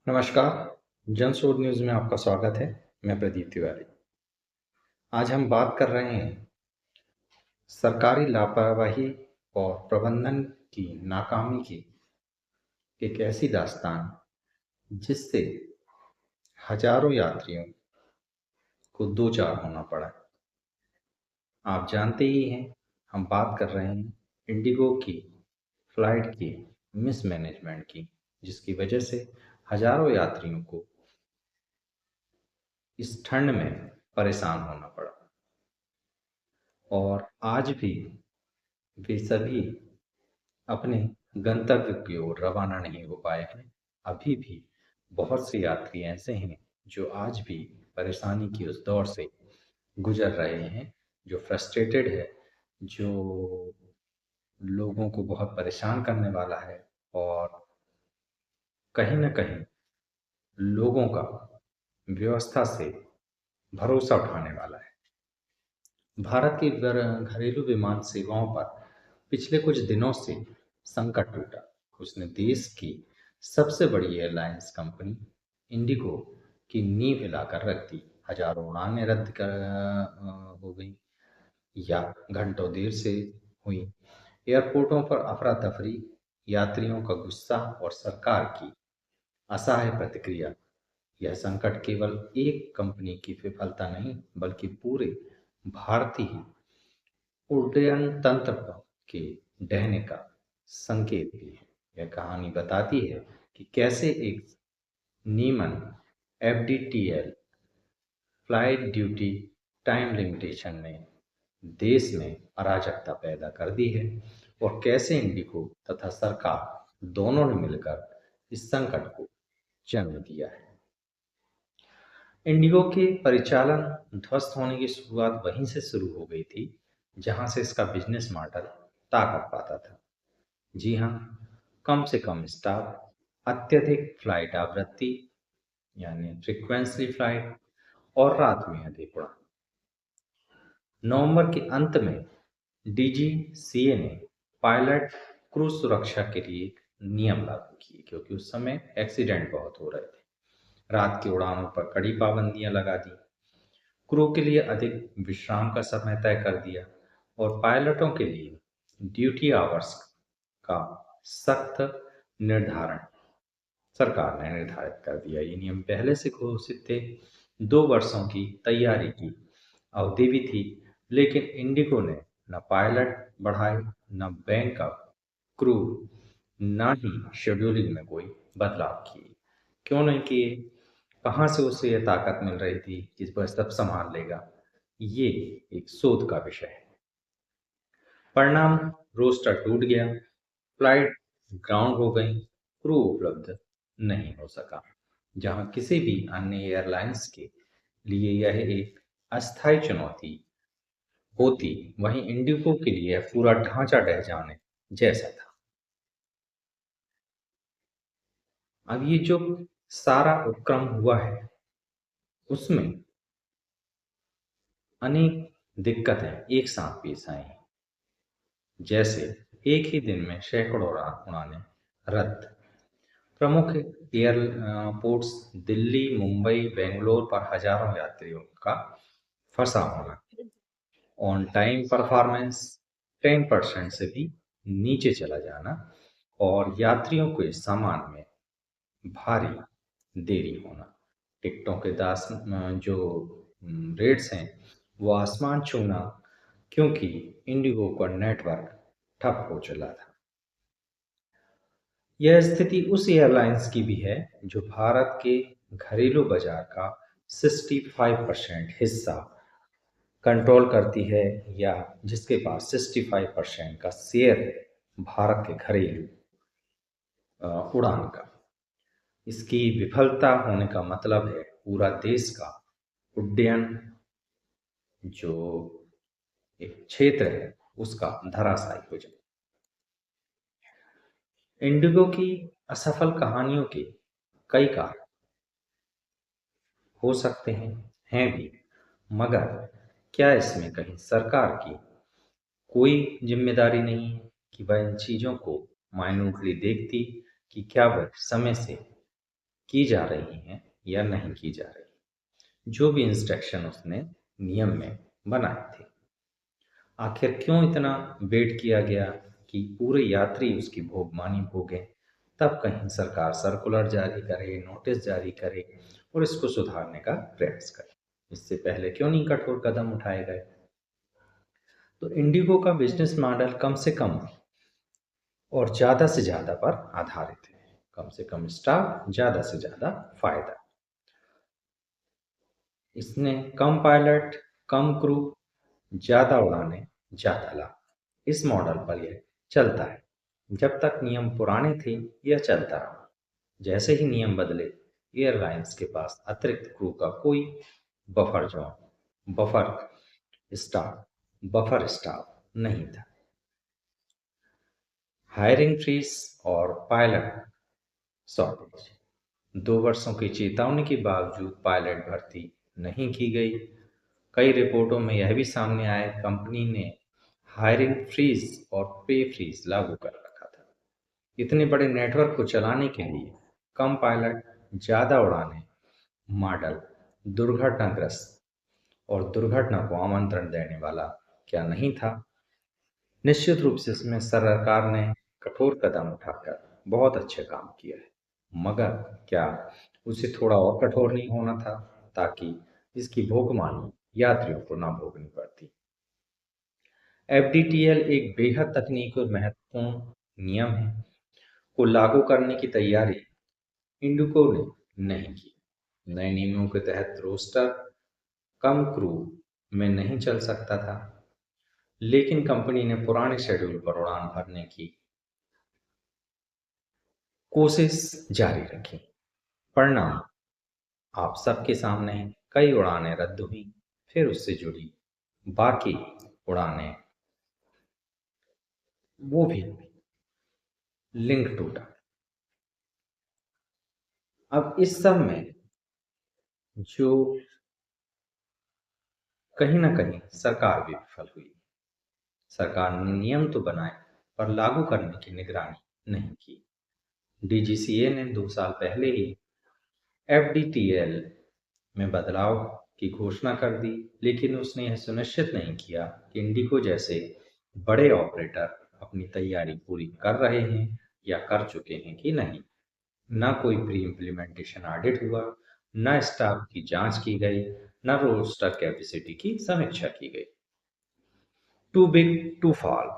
नमस्कार, जनशोध न्यूज़ में आपका स्वागत है। मैं प्रदीप तिवारी। आज हम बात कर रहे हैं सरकारी लापरवाही और प्रबंधन की नाकामी की एक ऐसी दास्तान जिससे हजारों यात्रियों को दो चार होना पड़ा। आप जानते ही हैं, हम बात कर रहे हैं इंडिगो की फ्लाइट की मिसमैनेजमेंट की, जिसकी वजह से हजारों यात्रियों को इस ठंड में परेशान होना पड़ा। और आज भी वे सभी अपने गंतव्य की ओर रवाना नहीं हो पाए हैं। अभी भी बहुत से यात्री ऐसे हैं जो आज भी परेशानी की उस दौर से गुजर रहे हैं, जो फ्रस्ट्रेटेड है, जो लोगों को बहुत परेशान करने वाला है और कहीं न कहीं लोगों का व्यवस्था से भरोसा उठाने वाला है। भारत की घरेलू विमान सेवाओं पर पिछले कुछ दिनों से संकट टूटा। उसने देश की सबसे बड़ी एयरलाइंस कंपनी इंडिगो की नींव हिलाकर रख दी। हजारों उड़ानें हो गई या घंटों देर से हुई। एयरपोर्टों पर अफरा तफरी, यात्रियों का गुस्सा और सरकार की असहाय प्रतिक्रिया। यह संकट केवल एक कंपनी की विफलता नहीं, बल्कि पूरे भारतीय उड्डयन तंत्र के ढहने का संकेत भी है। यह कहानी बताती है कि कैसे एक नियमन FDTL flight duty time limitation ने देश में अराजकता पैदा कर दी है और कैसे इंडिगो तथा सरकार दोनों ने मिलकर इस संकट को जन्म दिया है। इंडिगो के परिचालन ध्वस्त होने की शुरुआत वहीं से शुरू हो गई थी जहां से इसका बिजनेस मॉडल ताकत पाता था। जी हाँ, कम से कम स्टाफ, अत्यधिक फ्लाइट आवृत्ति यानी फ्रीक्वेंसी फ्लाइट और रात में अधिक उड़ान। नवंबर के अंत में डीजीसीए ने पायलट क्रू सुरक्षा के लिए एक नियम लागू किए, क्योंकि उस समय एक्सीडेंट बहुत हो रहे थे। रात की उड़ानों पर कड़ी पाबंदियां लगा दी, क्रू के लिए अधिक विश्राम का समय तय कर दिया और पायलटों के लिए ड्यूटी आवर्स का सख्त निर्धारण सरकार ने निर्धारित कर दिया। ये नियम पहले से घोषित थे। 2 वर्षों की तैयारी की अवधि भी थी, लेकिन इंडिगो ने न पायलट बढ़ाए, न बैकअप क्रू, न ही शेड्यूलिंग में कोई बदलाव किए। क्यों नहीं किए? कहाँ से उसे यह ताकत मिल रही थी कि वह सब संभाल लेगा? ये एक शोध का विषय है। परिणाम, रोस्टर टूट गया, फ्लाइट ग्राउंड हो गई, क्रू उपलब्ध नहीं हो सका। जहां किसी भी अन्य एयरलाइंस के लिए यह एक अस्थायी चुनौती होती, वहीं इंडिगो के लिए यह पूरा ढांचा ढह जाने जैसा था। अब ये जो सारा उपक्रम हुआ है, उसमें अनेक दिक्कतें एक साथ पेश आई हैं। जैसे एक ही दिन में सैकड़ों उड़ानें रद्द, प्रमुख एयरपोर्ट्स दिल्ली, मुंबई, बेंगलोर पर हजारों यात्रियों का फंसा होना, ऑन टाइम परफॉर्मेंस 10% से भी नीचे चला जाना और यात्रियों के सामान में भारी देरी होना। टिकटों के जो रेट्स हैं वो आसमान छूना, क्योंकि इंडिगो का नेटवर्क ठप हो चला था। यह स्थिति उस एयरलाइंस की भी है जो भारत के घरेलू बाजार का 65% हिस्सा कंट्रोल करती है, या जिसके पास 65% का शेयर है भारत के घरेलू उड़ान का। इसकी विफलता होने का मतलब है पूरा देश का उड्डयन जो एक क्षेत्र है उसका धराशायी हो जाए। इंडिगो की असफल कहानियों के कई कारण हो सकते हैं भी, मगर क्या इसमें कहीं सरकार की कोई जिम्मेदारी नहीं है कि वह इन चीज़ों को माइन्यूटली देखती कि क्या वह समय से की जा रही हैं या नहीं की जा रही, जो भी इंस्ट्रक्शन उसने नियम में बनाए थे। आखिर क्यों इतना वेट किया गया कि पूरे यात्री उसकी भोगमानी भोगें, तब कहीं सरकार सर्कुलर जारी करे, नोटिस जारी करे और इसको सुधारने का प्रयास करे। इससे पहले क्यों नहीं कठोर कदम उठाए गए? तो इंडिगो का बिजनेस मॉडल कम से कम और ज़्यादा से ज़्यादा पर आधारित है। कम से कम स्टाफ, ज़्यादा से ज़्यादा फायदा। इसने कम पायलट, कम क्रू, ज़्यादा उड़ानें, ज़्यादा लाभ, इस मॉडल पर यह चलता है। जब तक नियम पुराने थे यह चलता रहा। जैसे ही नियम बदले, एयरलाइंस के पास अतिरिक्त क्रू का कोई buffer zone, buffer staff, buffer staff नहीं था। हायरिंग फ्रीज और पायलट शॉर्टेज। 2 वर्षों की चेतावनी के बावजूद पायलट भर्ती नहीं की गई। कई रिपोर्टों में यह भी सामने आया कंपनी ने हायरिंग फ्रीज और पे फ्रीज लागू कर रखा था। इतने बड़े नेटवर्क को चलाने के लिए कम पायलट, ज़्यादा उड़ानें मॉडल दुर्घटनाग्रस्त और दुर्घटना को आमंत्रण देने वाला क्या नहीं था? निश्चित रूप से इसमें सरकार ने कठोर कदम उठाकर बहुत अच्छे काम किया है, मगर क्या उसे थोड़ा और कठोर नहीं होना था ताकि इसकी भोगमानी यात्रियों को ना भोगनी पड़ती? एफडीटीएल एक बेहद तकनीकी और महत्वपूर्ण नियम है को लागू करने की तैयारी इंडिगो ने नहीं की। नए नियमों के तहत रोस्टर कम क्रू में नहीं चल सकता था, लेकिन कंपनी ने पुराने शेड्यूल पर उड़ान भरने की कोशिश जारी रखी। परिणाम आप सबके सामने है। कई उड़ानें रद्द हुई, फिर उससे जुड़ी बाकी उड़ानें वो भी लिंक टूटा। अब इस सब में जो कहीं ना कहीं सरकार भी विफल हुई। सरकार ने नियम तो बनाए पर लागू करने की निगरानी नहीं की। डीजीसीए ने 2 साल पहले ही एफडीटीएल में बदलाव की घोषणा कर दी, लेकिन उसने यह सुनिश्चित नहीं किया कि इंडिगो जैसे बड़े ऑपरेटर अपनी तैयारी पूरी कर रहे हैं या कर चुके हैं कि नहीं। न कोई प्री इम्प्लीमेंटेशन ऑडिट हुआ, न स्टाफ की जांच की गई, न रोस्टर कैपेसिटी की समीक्षा की गई। Too big to fall,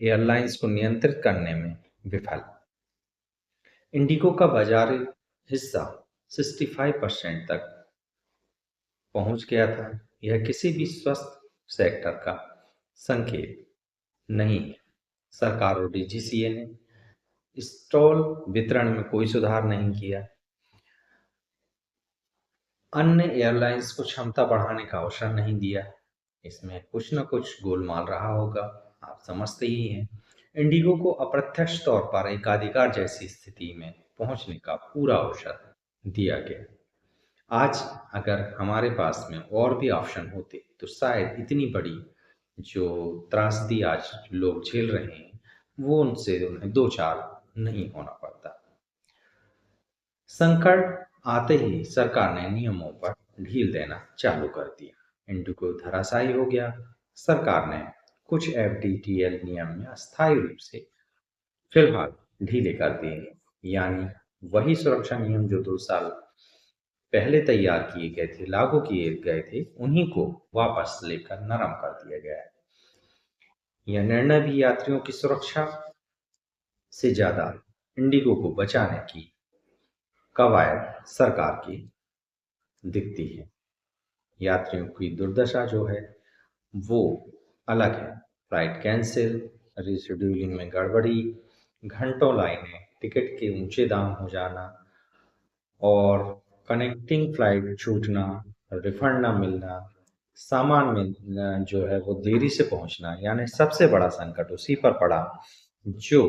airlines को नियंत्रित करने में विफल। इंडिगो का बाजारी हिस्सा 65% तक पहुंच गया था। यह किसी भी स्वस्थ सेक्टर का संकेत नहीं है। सरकार और डीजीसीए ने स्टॉल वितरण में कोई सुधार नहीं किया। अन्य एयरलाइंस को क्षमता बढ़ाने का अवसर नहीं दिया। इसमें कुछ न कुछ गोलमाल रहा होगा, आप समझते ही हैं। इंडिगो को अप्रत्यक्ष तौर पर एकाधिकार जैसी स्थिति में पहुंचने का पूरा अवसर दिया गया। आज अगर हमारे पास में और भी ऑप्शन होते तो शायद इतनी बड़ी जो त्रासदी आज लोग झेल रहे हैं वो उनसे उन्हें दो चार नहीं होना पड़ता। संकट आते ही सरकार ने नियमों पर ढील देना चालू कर दिया। इंडिगो धराशायी हो गया। सरकार ने कुछ एफडीटीएल नियम में अस्थायी रूप से फिलहाल ढीले कर दिए, यानी वही सुरक्षा नियम जो 2 साल पहले तैयार किए गए थे, लागू किए गए थे, उन्हीं को वापस लेकर नरम कर दिया गया है। यह निर्णय भी यात्रियों की सुरक्षा से ज्यादा इंडिगो को बचाने की कवायद सरकार की दिखती है। यात्रियों की दुर्दशा जो है वो अलग है। फ्लाइट कैंसिल, रिशेड्यूलिंग में गड़बड़ी, घंटों लाइनें, टिकट के ऊंचे दाम हो जाना और कनेक्टिंग फ्लाइट छूटना, रिफंड ना मिलना, सामान में जो है वो देरी से पहुंचना, यानी सबसे बड़ा संकट उसी पर पड़ा जो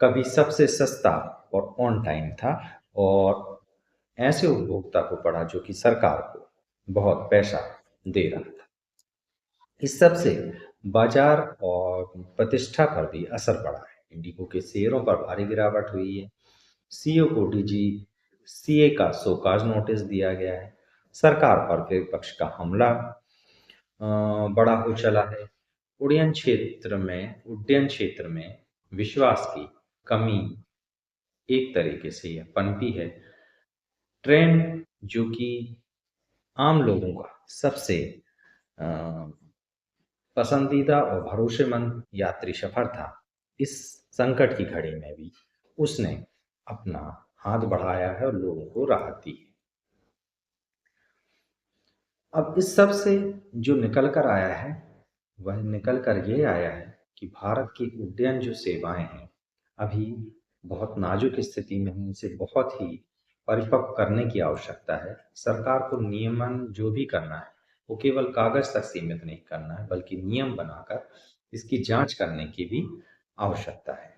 कभी सबसे सस्ता और ऑन टाइम था और ऐसे उपभोक्ता को पड़ा जो कि सरकार को बहुत पैसा दे रहा था। इस सब से बाजार और प्रतिष्ठा पर भी असर पड़ा है। इंडिगो के शेयरों पर भारी गिरावट हुई है। सीईओ को सीए का शोकॉज नोटिस दिया गया है। सरकार पर विपक्ष का हमला बड़ा हो चला है। उड्डयन क्षेत्र में विश्वास की कमी एक तरीके से यह पनपी है। ट्रेंड जो कि आम लोगों का सबसे अ, पसंदीदा और भरोसेमंद यात्री सफर था, इस संकट की घड़ी में भी उसने अपना हाथ बढ़ाया है और लोगों को राहत दी है। अब इस सब से जो निकल कर आया है, वह निकल कर ये आया है कि भारत की उड्डयन जो सेवाएं हैं, अभी बहुत नाजुक स्थिति में हैं। इसे बहुत ही परिपक्व करने की आवश्यकता है। सरकार को नियमन जो भी करना है, वो केवल कागज तक सीमित नहीं करना है, बल्कि नियम बनाकर इसकी जांच करने की भी आवश्यकता है।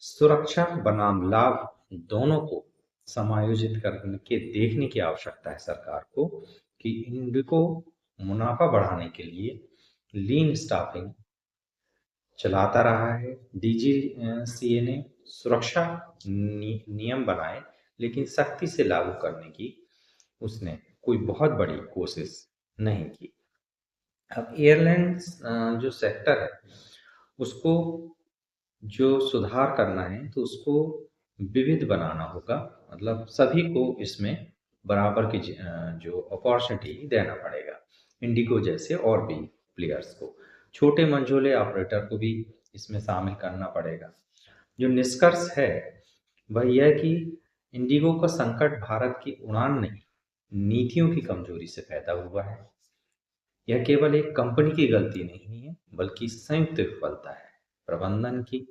सुरक्षा बनाम लाभ दोनों को समायोजित करके देखने की आवश्यकता है सरकार को कि इंडिको मुनाफा बढ़ाने के लिए लीन स्टाफिंग चलाता रहा है। डीजीसीए ने सुरक्षा नियम बनाए, लेकिन सख्ती से लागू करने की उसने कोई बहुत बड़ी कोशिश नहीं की। अब एयरलाइंस जो सेक्टर है, उसको जो सुधार करना है तो उसको विविध बनाना होगा। मतलब सभी को इसमें बराबर की जो अपॉर्चुनिटी देना पड़ेगा। इंडिगो जैसे और भी प्लेयर्स को, छोटे मंझोले ऑपरेटर को भी इसमें शामिल करना पड़ेगा। जो निष्कर्ष है वह यह कि इंडिगो का संकट भारत की उड़ान नहीं, नीतियों की कमजोरी से पैदा हुआ है। यह केवल एक कंपनी की गलती नहीं है, बल्कि संयुक्त विफलता है प्रबंधन की,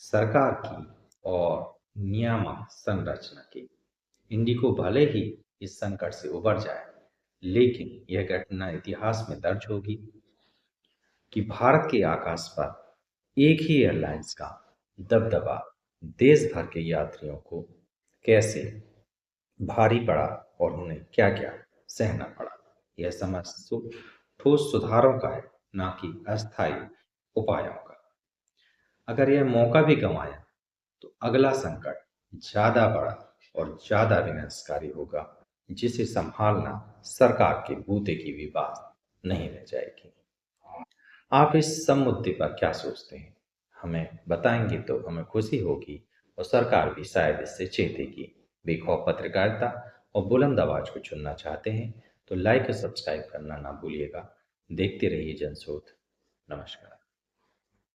सरकार की और नियामक संरचना की। इंडिगो भले ही इस संकट से उबर जाए, लेकिन यह घटना इतिहास में दर्ज होगी कि भारत के आकाश पर एक ही एयरलाइंस का दबदबा देश भर के यात्रियों को कैसे भारी पड़ा और उन्हें क्या क्या सहना पड़ा। यह समझ ठोस सुधारों का है, ना कि अस्थायी उपायों का। अगर यह मौका भी गंवाया तो अगला संकट ज्यादा बड़ा और ज्यादा विनाशकारी होगा, जिसे संभालना सरकार के बूते की भी बात नहीं रह जाएगी। आप इस सब मुद्दे पर क्या सोचते हैं? हमें बताएंगे तो हमें खुशी होगी और सरकार भी शायद इससे चेतेगी। बेखौफ पत्रकारिता और बुलंद आवाज को चुनना चाहते हैं तो लाइक और सब्सक्राइब करना ना भूलिएगा। देखते रहिए जनशोध। नमस्कार।